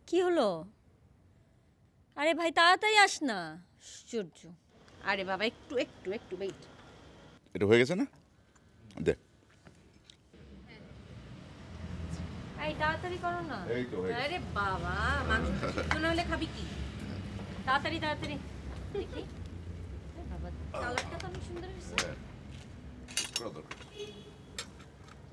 কি হলো? আরে ভাই তাড়াতাড়ি আস না। আশ্চর্য। আরে বাবা একটু একটু একটু ওয়েট। এটা হয়ে গেছে না? দে। এই তাড়াতাড়ি করো না। এই তো হয়ে গেছে। আরে বাবা মাংস না হলে খাবি কি? তাড়াতাড়ি তাড়াতাড়ি দেখি। বাবা কালারটা তো অনেক সুন্দর হয়েছে।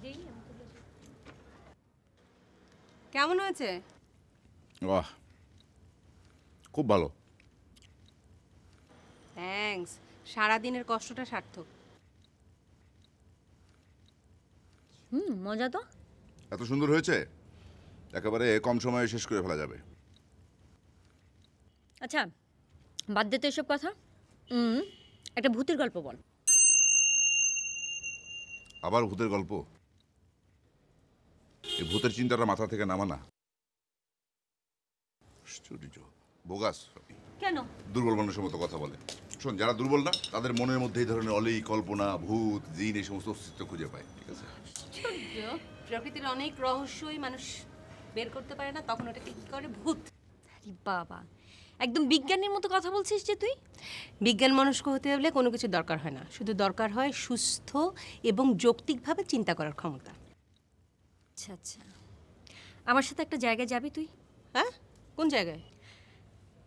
দেই আমি তুলে দিই। কেমন হয়েছে? বাহ, খুব ভালো। থ্যাঙ্কস, সারাদিনের কষ্টটা সার্থক। মজা তো। এত সুন্দর হয়েছে, একেবারে কম সময়ে শেষ করে ফেলা যাবে। আচ্ছা বাদ দে তো এসব কথা। একটা ভূতের গল্প বল। আবার ভূতের গল্প? এই ভূতের চিন্তাটা মাথা থেকে নামা না। আশ্চর্য, বোগাস। কেন? দুর্বল মানুষের মতো কথা বলে। শোন, যারা দুর্বল না তাদের মনের মধ্যে এই ধরনের অলি কল্পনা, ভূত, জিন এই সমস্ত অস্তিত্ব খুঁজে পায়। ঠিক আছে? প্রকৃতির অনেক রহস্যই মানুষ বের করতে পারে না, তখন ওটাকে কি করে? ভূত। আরে বাবা, একদম বিজ্ঞানীর মতো কথা বলছিস যে তুই। বিজ্ঞান মনস্ক হতে হলে কোনো কিছু দরকার হয় না, শুধু দরকার হয় সুস্থ এবং যৌক্তিকভাবে চিন্তা করার ক্ষমতা। আচ্ছা আচ্ছা, আমার সাথে একটা জায়গায় যাবি তুই? হ্যাঁ, কোন জায়গায়?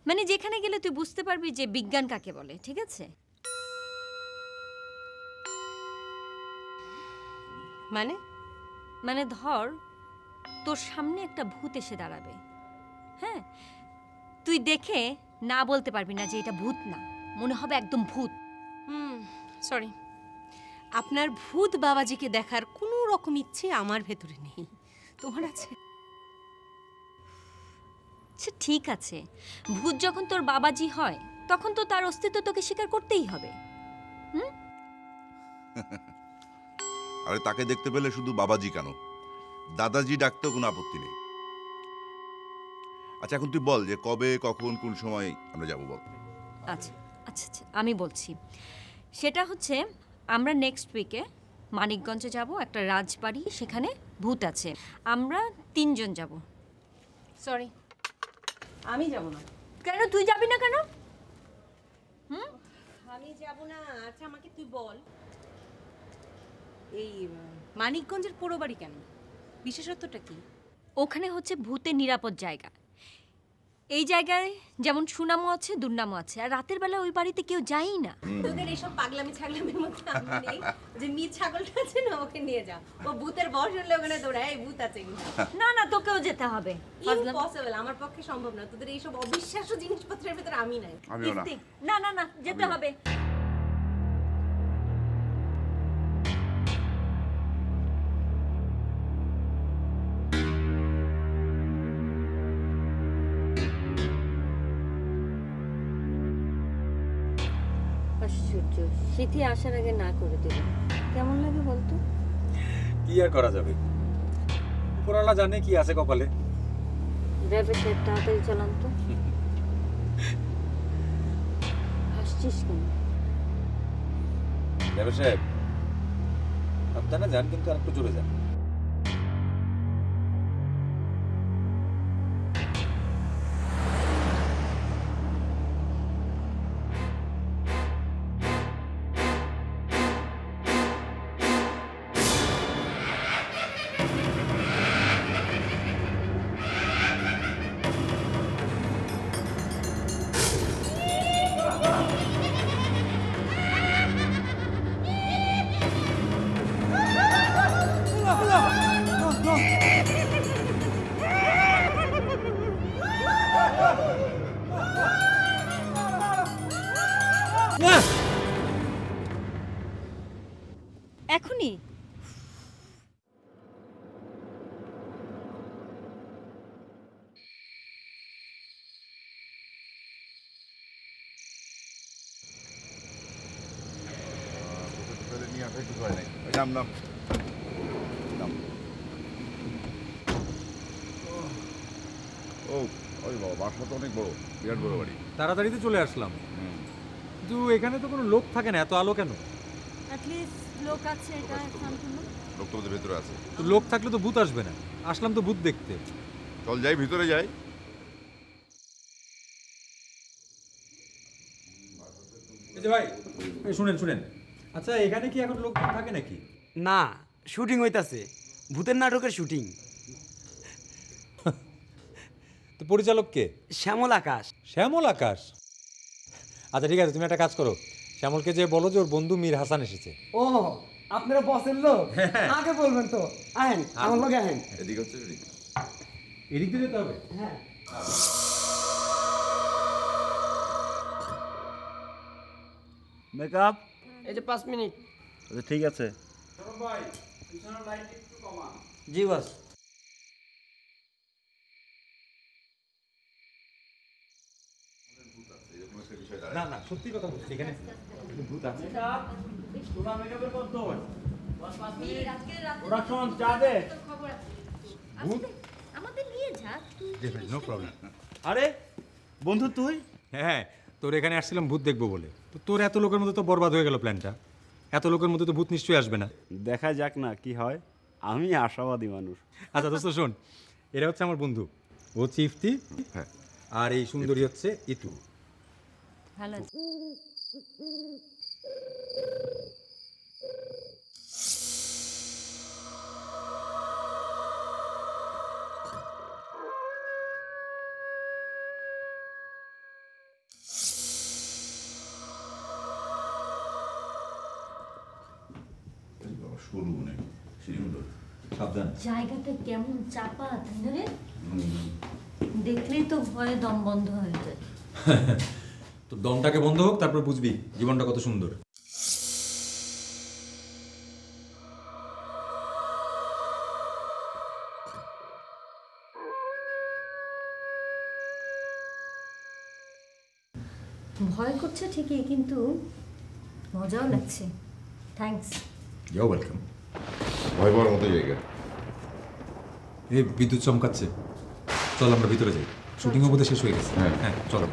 মানে যেখানে গেলে তুই বুঝতে পারবি যে বিজ্ঞান কাকে বলে। ঠিক আছে? মানে মানে ধর তোর সামনে একটা ভূত এসে দাঁড়াবে, হ্যাঁ, তুই দেখে না বলতে পারবি না যে এটা ভূত না, মনে হবে একদম ভূত। সরি, আপনার ভূত বাবাজিকে দেখার কোনো রকম ইচ্ছে আমার ভেতরে নেই। তোমার আছে? আচ্ছা ঠিক আছে, ভূত যখন তোর বাবাজি হয় তখন তো তার অস্তিত্ব তোকে স্বীকার করতেই হবে। আরে তাকে দেখতে পেলে শুধু বাবাজি কেন, দাদাজি ডাকতেও কোনো আপত্তি নেই। আচ্ছা এখন তুই বল যে কবে, কখন, কোন সময় আমরা যাবো বল। আচ্ছা আচ্ছা আচ্ছা আমি বলছি, সেটা হচ্ছে আমরা নেক্সট উইকে মানিকগঞ্জে যাব, একটা রাজবাড়ি, সেখানে ভূত আছে, আমরা 3 জন যাব। সরি, আমি যাব না। কেন তুই যাবি না কেন? আমি যাব না। আচ্ছা আমাকে তুই বল, এই মানিকগঞ্জের পোড়ো বাড়ি কেন, বিশেষত্বটা কি? ওখানে হচ্ছে ভূতের নিরাপদ জায়গা। এই জায়গায় যেমন সুনামও আছে, দুর্নামও আছে, আর রাতের বেলা ওই বাড়িতে কেউ যায়ই না। তোদের এইসব পাগলামি ছাগলামির মধ্যে আমি নেই। যে মিট ছাগলটা আছে না, ওকে নিয়ে যা, ও ভূতের বশ হলে ওখানে দৌড়ায়, এই ভূত আছে কিন্তু। না না তোকেও যেতে হবে। ইম্পসিবল, আমার পক্ষে সম্ভব না। তোদের এইসব অবিশ্বাস্য জিনিসপত্রের ভিতরে আমি নাই। আমিও না। না না না যেতে হবে। আশ্চর্য, শীতে আসার আগে না করে দিল, কেমন লাগে বলতো? কি আর করা যাবে, উপরওয়ালা জানে কি আছে কপালে। ড্রাইভার সাহেব তাড়াতাড়ি চালান তো। হাসছিস কেন? ড্রাইভার সাহেব সাবধানে যান, কিন্তু আর একটু জোরে যান। এখনই? নাম নাম নাম। ও ওই বাবা, বাসা তো অনেক বড়, বিরাট বড় বাড়ি। তাড়াতাড়ি তো চলে আসলাম, কিন্তু এখানে তো কোনো লোক থাকে না, এত আলো কেন? অ্যাটলিস্ট লোক আছে, এটা শান্তনু। লোক তোমাদের ভেতরে আছে। তো লোক থাকলে তো ভূত আসবে না, আসলাম তো ভূত দেখতে। চল যাই, ভিতরে যাই, যে ভাই এই শুনেন শুনেন, আচ্ছা এখানে কি এখন লোক থাকে নাকি? না, শুটিং হইতাছে, ভূতের নাটকের শুটিং। তো পরিচালক কে? শ্যামল আকাশ। শ্যামল আকাশ? আচ্ছা ঠিক আছে, তুমি একটা কাজ করো, শ্যামলকে যে বলো যে ওর বন্ধু মীর হাসান এসেছে। ও, আপনারা বসেন লোক, আগে বলবেন তো। আহেন, আমার লগে আহেন। এদিকে হচ্ছে শুটিং। এদিক দিয়ে যেতে হবে? হ্যাঁ। মেকআপ এই যে 5 মিনিট। আচ্ছা ঠিক আছে। জি বস। না না, সত্যি কথা বলছি, এখানে ভূত আছে। আমাদের নিয়ে যা তুই। No problem. আরে বন্ধু তুই? হ্যাঁ, তোর এখানে আসছিলাম ভূত দেখবো বলে, তো তোর এত লোকের মধ্যে তো বরবাদ হয়ে গেল প্ল্যানটা। এত লোকের মধ্যে তো ভূত নিশ্চয়ই আসবে না। দেখা যাক না কি হয়, আমি আশাবাদী মানুষ। আচ্ছা দোস্ত শোন, এরা হচ্ছে আমার বন্ধু, ও চিফতি, হ্যাঁ আর এই সুন্দরী হচ্ছে ইতু। ভালো সরু অনেক সিঁড়িগুলো। সাবধান। জায়গাটা কেমন চাপা, তাই না রে? দেখলেই তো ভয়ে দম বন্ধ হয়ে যায়। তো দমটাকে বন্ধ হোক, তারপর বুঝবি জীবনটা কত সুন্দর। ভয় করছে ঠিকই, কিন্তু মজাও লাগছে। থ্যাঙ্কস। You welcome. ভয় পাওয়ার মতো জায়গা। এই বিদ্যুৎ চমকাচ্ছে, চল আমরা ভিতরে যাই, শুটিংও বোধহয় শেষ হয়ে গেছে। হ্যাঁ। হ্যাঁ চলো।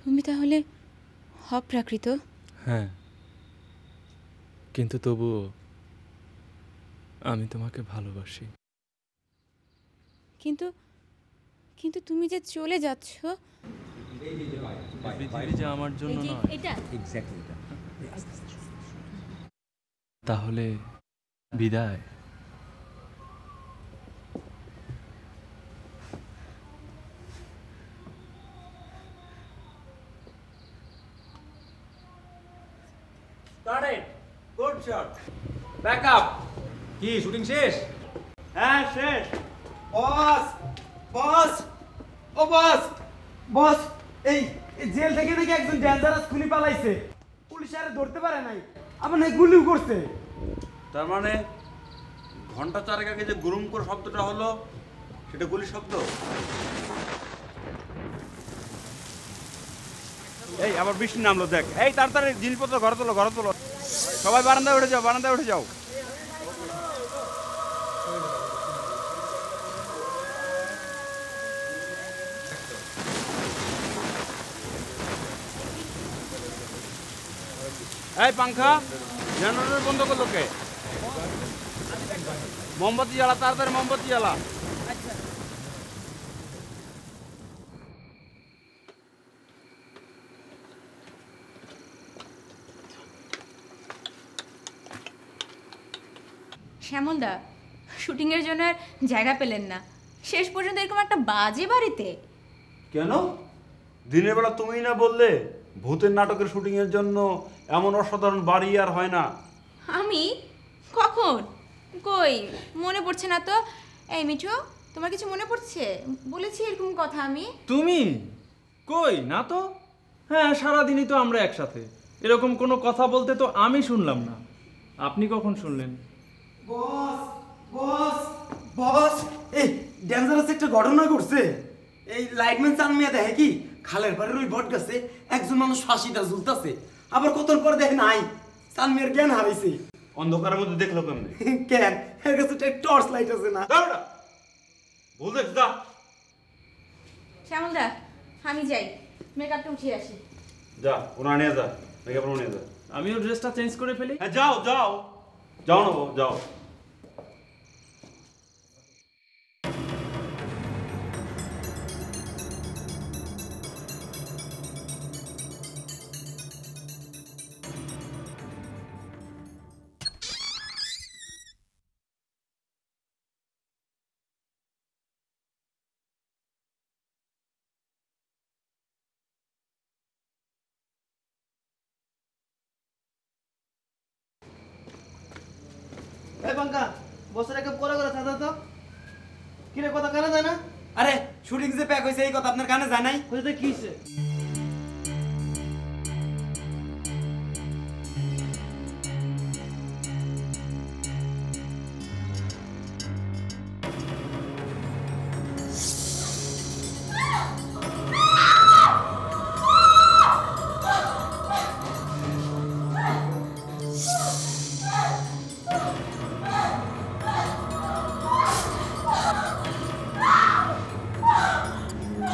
তুমি তাহলে অপ্রাকৃত? হ্যাঁ, কিন্তু তবুও আমি তোমাকে ভালোবাসি। কিন্তু কিন্তু তুমি যে চলে যাচ্ছ, পৃথিবী যে আমার জন্য এই যে নয়, এটা এক্স্যাক্টলি এটা। তাহলে বিদায়। Started, good shot, back up. কি শুটিং শেষ? হ্যাঁ শেষ। বস, বস, ও বস, বস, এই জেল থেকে নাকি একজন ডেঞ্জারাস খুনি পালাইছে, পুলিশ আর ধরতে পারে নাই, আবার নাকি গুলিও করছে। তার মানে ঘন্টা চারেক আগে যে গুরুম করে শব্দটা হলো সেটা গুলির শব্দ? এই আবার বৃষ্টি নামলো দেখ। এই তাড়াতাড়ি জিনিসপত্র ঘরে তোলো, ঘরে তোলো, সবাই বারান্দায় উঠে যাও, বারান্দায় উঠে যাও। এই পাংখা জেনারেটর বন্ধ করলো কে? মোমবাতি জ্বালা, তাড়াতাড়ি মোমবাতি জ্বালা। শ্যামলদা শুটিংয়ের জন্য আর জায়গা পেলেন না, শেষ পর্যন্ত এরকম একটা বাজে বাড়িতে। কেন? দিনের বেলা তুমিই না বললে ভূতের নাটকের শুটিং এর জন্য এমন অসাধারণ বাড়ি আর হয় না? আমি কখন? কই মনে পড়ছে না তো। এই মিঠু, তোমার কিছু মনে পড়ছে? বলেছি এরকম কথা আমি? তুমি কই না তো। হ্যাঁ, সারাদিনই তো আমরা একসাথে, এরকম কোনো কথা বলতে তো আমি শুনলাম না। আপনি কখন শুনলেন? বস, বস, বস, এই ডেঞ্জারাস একটা ঘটনা ঘটছে। এই লাইটম্যান চান মিয়া দেখে কি খালের পাড়ের ওই বট গাছে একজন মানুষ ফাঁসিটা ঝুলতাছে, আবার কতক্ষণ পরে দেখে নাই চান মিয়ার জ্ঞান হারাইছে। অন্ধকারের মধ্যে দেখলো কেমনে? কেন, এর কাছে টর্চ লাইট আছে না? ভুল দেখছ যা। শ্যামলদা আমি যাই, মেকআপটা উঠিয়ে আসি। যা ওনা নিয়ে যা, মেকআপ নিয়ে যা। আমিও ড্রেসটা চেঞ্জ করে ফেলি। হ্যাঁ যাও যাও। যাও না বাবা, যাও। এই বাঙ্কা বছর একে করে করে থাকতো তো কিরে কথা কানে যায় না? আরে শুটিং যে প্যাক হয়েছে এই কথা আপনার কানে যায় নাই? হইতে কি হইছে?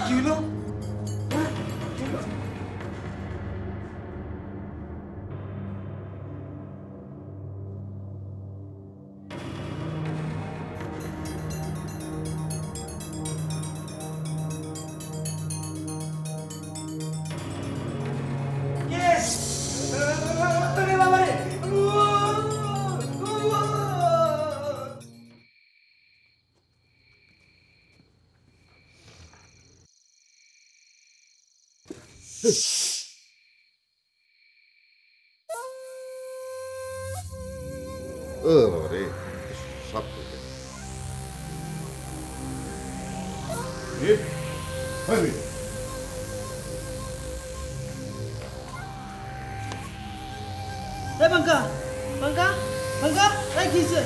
কি হলো? ও বাবা রে, সব থেকে এই বাঙ্কা বাঙ্কা বাঙ্কা এই কি হইছে?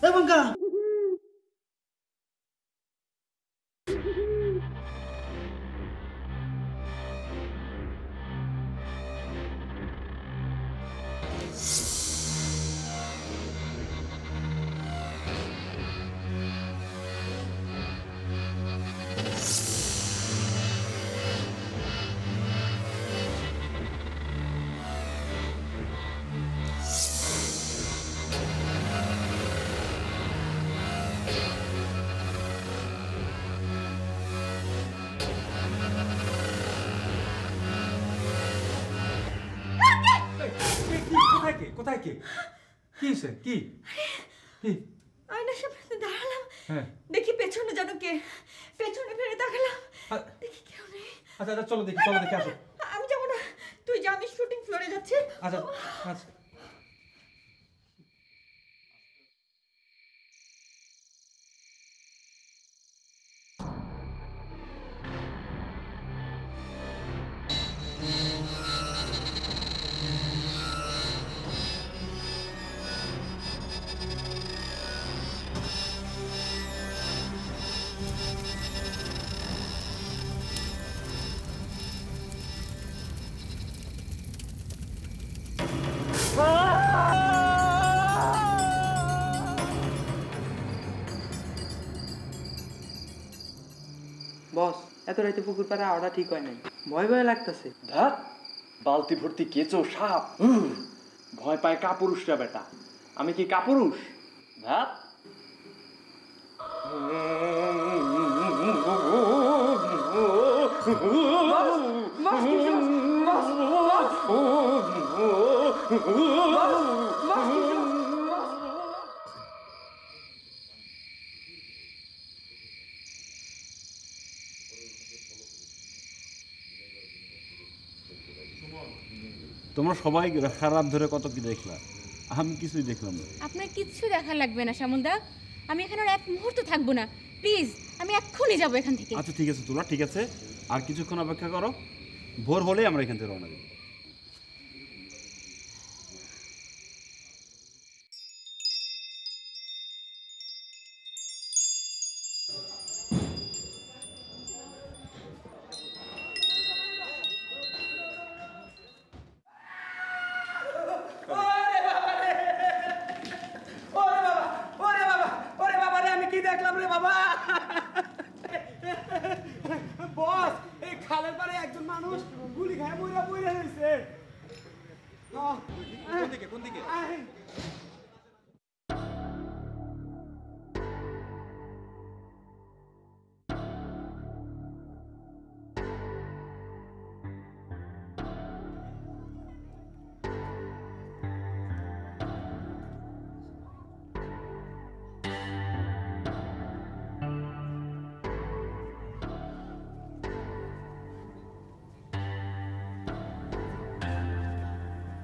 এই বাঙ্কা কোথায় কে? কোথায় কে? কি হয়েছে? কি কি? আয়নার সামনে দাঁড়ালাম, হ্যাঁ দেখি পেছনে যেন কে, পেছনে ফিরে তাকালাম, আ- দেখি কেউ নেই। আচ্ছা আচ্ছা চলো দেখি, চলো দেখি, আসো। আমি যাবো না, তুই যা, আমি শুটিং ফ্লোরে যাচ্ছি। আচ্ছা আচ্ছা। বস এত রাইতে পুকুর পাড়ে আওড়া ঠিক হয় নাই, ভয় ভয় লাগতেছে। ধ্যাৎ, বালতি ভর্তি কেঁচো সাপ, ভয় পায় কাপুরুষরা বেটা। আমি কি কাপুরুষ? ধ্যাৎ। তোমরা সবাই খারাপ ধরে কত কি দেখলা, আমি কিছুই দেখলাম না। আপনার কিচ্ছু দেখা লাগবে না শ্যামলদা, আমি এখানে আর এক মুহূর্ত থাকবো না, প্লিজ আমি এক্ষুনি যাবো এখান থেকে। আচ্ছা ঠিক আছে তোলা, ঠিক আছে, আর কিছুক্ষণ অপেক্ষা করো, ভোর হলেই আমরা এখান থেকে রওনা দেব। ওরে বাবা, ওরে বাবা, ওরে বাবা রে, আমি কি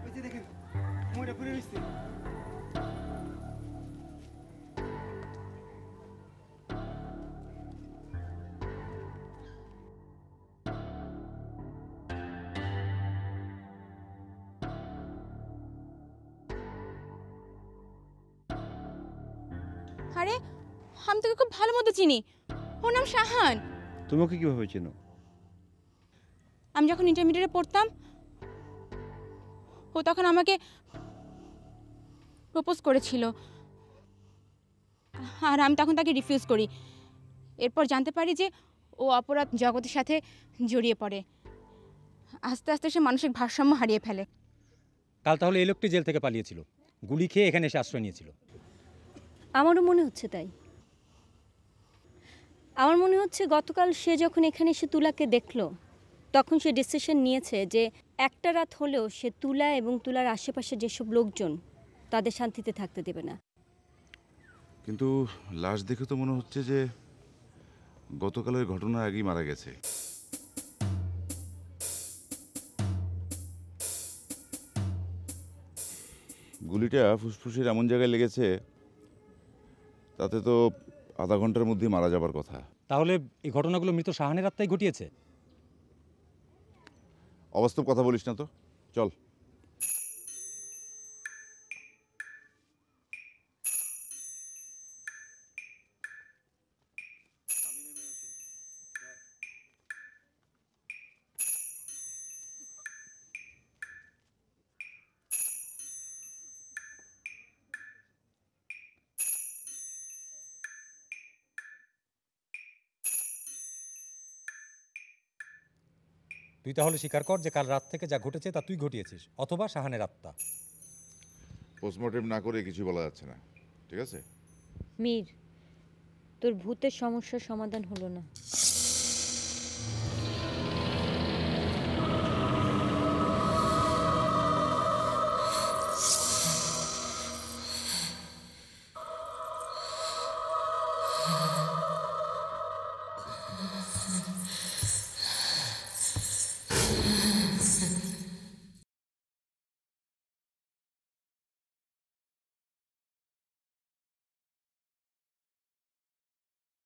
ওই যে দেখেন ময়রা পড়ে রয়েছে। আরে আমি তোকে খুব ভালো মতো চিনি, ওর নাম শাহান। তুমি ওকে কিভাবে চেনো? আমি যখন ইন্টারমিডিয়েটে পড়তাম ও তখন আমাকে প্রপোজ করেছিল, আর আমি তখন তাকে রিফিউজ করি। এরপর জানতে পারি যে ও অপরাধ জগতের সাথে জড়িয়ে পড়ে। আস্তে আস্তে সে মানসিক ভারসাম্য হারিয়ে ফেলে। কাল তাহলে এই লোকটি জেল থেকে পালিয়েছিল, গুলি খেয়ে এখানে এসে আশ্রয় নিয়েছিল। আমারও মনে হচ্ছে তাই। আমার মনে হচ্ছে গতকাল সে যখন এখানে এসে তুলাকে দেখলো তখন সে ডিসিশন নিয়েছে যে একটা রাত হলেও সে তুলা এবং তুলার আশেপাশে যেসব লোকজন তাদের শান্তিতে থাকতে দেবে না। কিন্তু লাশ দেখে তো মনে হচ্ছে যে গতকালের ঘটনার আগেই মারা গেছে। গুলিটা ফুসফুসের এমন জায়গায় লেগেছে তাতে তো আধা ঘন্টার মধ্যেই মারা যাবার কথা। তাহলে এই ঘটনাগুলো মৃত শাহানের আত্মাই ঘটিয়েছে? অবাস্তব কথা বলিস না তো, চল। তুই তাহলে স্বীকার কর যে কাল রাত থেকে যা ঘটেছে তা তুই ঘটিয়েছিস, অথবা শাহানের আত্মা। পোস্টমর্টেম না করে কিছু বলা যাচ্ছে না, ঠিক আছে? মীর, তোর ভূতের সমস্যার সমাধান হলো না।